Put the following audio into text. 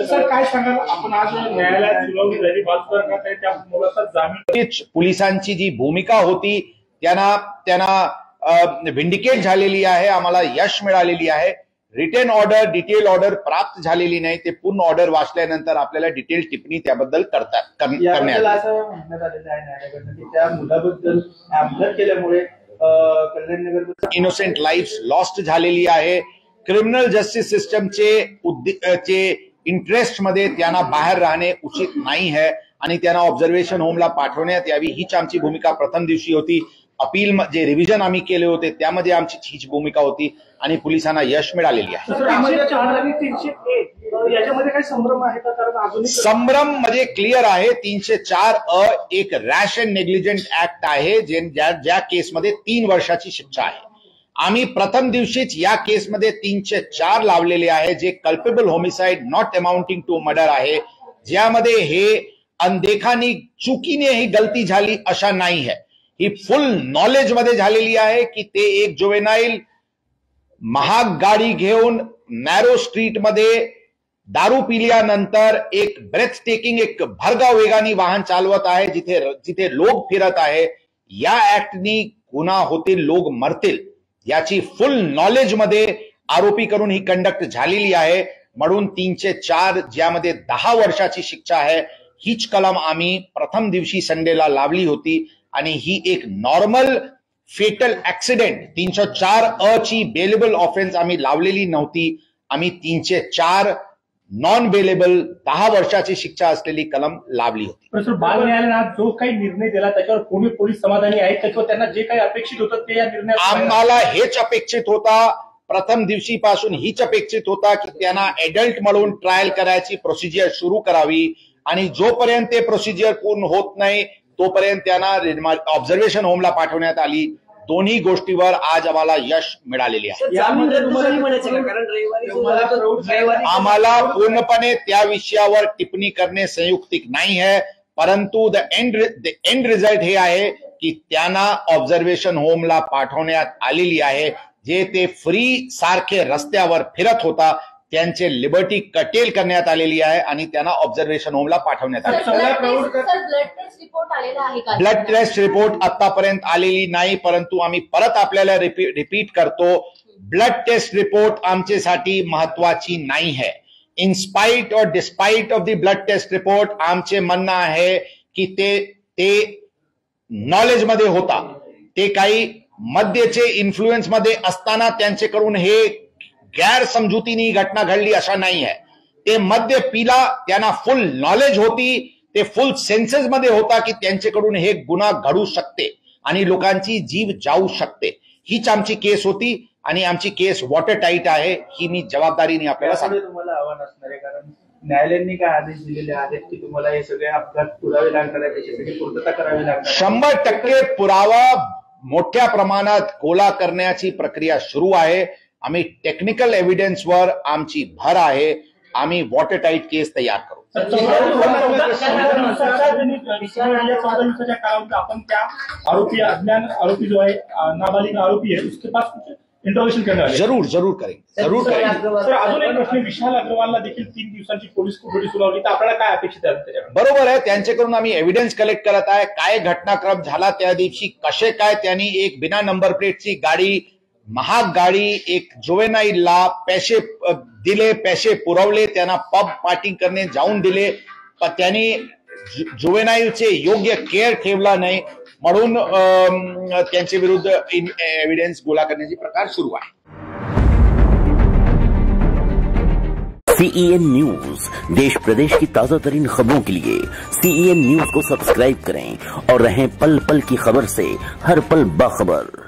Sir काय सांगाल, आपण आज न्यायालयात सुनावणी झाली, बाजूदार करत आहे, त्या मुलाचा जामीन. पोलिसांची जी भूमिका होती त्यांना व्हिंडिकेट झालेली आहे, आम्हाला यश मिळालेली आहे. रिटन ऑर्डर, डिटेल ऑर्डर प्राप्त झालेली नाही. ते पूर्ण ऑर्डर वाचल्यानंतर आपल्याला डिटेल टिप्पणी त्याबद्दल करण्यात असं म्हणण्यात आलेलं आहे न्यायालयाकडून की त्या मुलाबद्दल अपघात केल्यामुळे कल्याणनगर इनोसेंट लाईफ्स लॉस्ट झालेली आहे. क्रिमिनल जस्टिस सिस्टमचे इंटरेस्ट मध्ये त्यांना बाहेर राहणे उचित नाही आहे आणि त्यांना ऑब्झर्वेशन होमला पाठवण्यात यावी, हीच आमची भूमिका प्रथम दिवशी होती. अपील जे रिव्हिजन आम्ही केले होते त्यामध्ये आमची हीच भूमिका होती आणि पोलिसांना यश मिळालेली आहे. याच्यामध्ये काही संभ्रम आहे का? कारण संभ्रम म्हणजे क्लिअर आहे. 304 एक रॅश अँड नेग्लिजंट ऍक्ट आहे, ज्या केसमध्ये 3 वर्षाची शिक्षा आहे. आम्ही प्रथम दिवशीच या केसमध्ये 304 लावलेले आहे, जे culpable homicide not amounting to murder आहे, ज्यामध्ये हे अनदेखानी चुकीने ही गलती झाली अशा नाही आहे. ही फुल नॉलेज मध्ये झालेली आहे की ते एक जुवेनाईल महाग गाडी घेऊन नॅरो स्ट्रीट मध्ये दारू पिल्यानंतर एक ब्रेथ टेकिंग एक भरधाव वेगाने वाहन चालवत आहे, जिथे लोक फिरत आहे. या ऍक्टनी गुन्हा होतील, लोक मरतील, याची फुल नॉलेज मध्ये आरोपी करून ही कंडक्ट झालेली आहे. म्हणून 304 ज्यामध्ये 10 वर्षाची शिक्षा आहे, हीच कलम आम्ही प्रथम दिवशी संडेला लावली होती आणि ही एक नॉर्मल फेटल ऍक्सिडेंट 304 ची बेलेबल ऑफेन्स आम्ही लावलेली नव्हती. आम्ही 304 नॉन बेलेबल 10 वर्षाची शिक्षा असलेली कलम लावली होती. बाल न्यायालयाने जो काही निर्णय दिला त्याच्यावर कोणी पोलीस समाधानी आहेत किंवा त्यांना जे काही अपेक्षित होतं ते या निर्णयात? आम्हाला हेच अपेक्षित होता, प्रथम दिवशीपासून हीच अपेक्षित होता की त्यांना एडल्ट म्हणून ट्रायल करायची प्रोसिजर सुरू करावी आणि जोपर्यंत ते प्रोसिजर पूर्ण होत नाही तोपर्यंत त्यांना ऑब्झर्वेशन होमला पाठवण्यात आली. दोन्ही गोष्टीवर आज आम्हाला यश मिळालेले आहे. आम्हाला पूर्णपणे त्या विषयावर टिप्पणी करणे संयुक्तिक नाही आहे, परंतु द एंड रिझल्ट हे आहे की त्यांना ऑब्झर्वेशन होमला पाठवण्यात आलेली आहे. जे ते फ्री सारखे रस्त्यावर फिरत होता त्यांचे लिबर्टी कटेल करण्यात आलेली आहे आणि त्यांना ऑब्झर्वेशन होमला पाठवण्यात आले. ब्लड टेस्ट रिपोर्ट आतापर्यंत आलेली नाही, परंतु आम्ही परत आपल्याला रिपीट करतो, ब्लड टेस्ट रिपोर्ट आमच्यासाठी महत्वाची नाही आहे. In spite or despite of the blood test report आमचे म्हणणं आहे की ते नॉलेज मध्ये होता, ते काही मद्याचे इन्फ्लुएन्स मध्ये असताना त्यांच्याकडून हे गैरसमजुतीने घटना घडली अशा नाही आहे. ते मद्य पिला, त्यांना फुल नॉलेज होती, ते फुल सेन्सेस मध्ये होता की त्यांच्याकडून हे गुन्हा घडू शकते आणि लोकांची जीव जाऊ शकते. हीच आमची केस होती आणि आमची केस वॉटर टाईट आहे, ही मी जबाबदारीने आपल्याला सांगतो. तुम्हाला आव्हान असणार आहे कारण न्यायालयाने काय आदेश दिलेले आहेत की तुम्हाला हे सगळे अपघात पुरावे लागणार आहे, त्याच्यासाठी पूर्तता करावी लागणार. 100% पुरावा मोठ्या प्रमाणात गोळा करण्याची प्रक्रिया सुरू आहे. आम्ही टेक्निकल एव्हिडन्सवर आमची भर आहे. आम्ही वॉटर टाईट केस तयार करू. आपण त्या आरोपी अज्ञान आरोपी जो आहे, नाबालिग आरोपी आहे, उसके पास इंटरोगेशन करणार जरूर करेंगे. सर अजून एक प्रश्न, विशाल अग्रवालला देखील 3 दिवसांची पोलीस कोठडी सुनावली, तर आपल्याला काय अपेक्षित आहे? बरोबर आहे, त्यांच्याकडून आम्ही एव्हिडन्स कलेक्ट करत आहे. काय घटनाक्रम झाला त्या दिवशी, कसे काय त्यांनी एक बिना नंबर प्लेटची गाडी, महाग गाडी, एक जुवेनाईलला पैसे दिले, पैसे पुरवले, त्यांना पब पार्टी करणे जाऊन दिले, पण त्यांनी जुवेनाईलचे योग्य केअर ठेवला नाही, म्हणून त्यांच्या विरुद्ध एव्हिडन्स गोळा करण्याची प्रकार सुरू आहे. CEN न्यूज, देश प्रदेश की ताजा तरीन खबरों के लिए CEN न्यूज को सब्सक्राइब करें और रहें पल पल की खबर से हर पल बाखबर.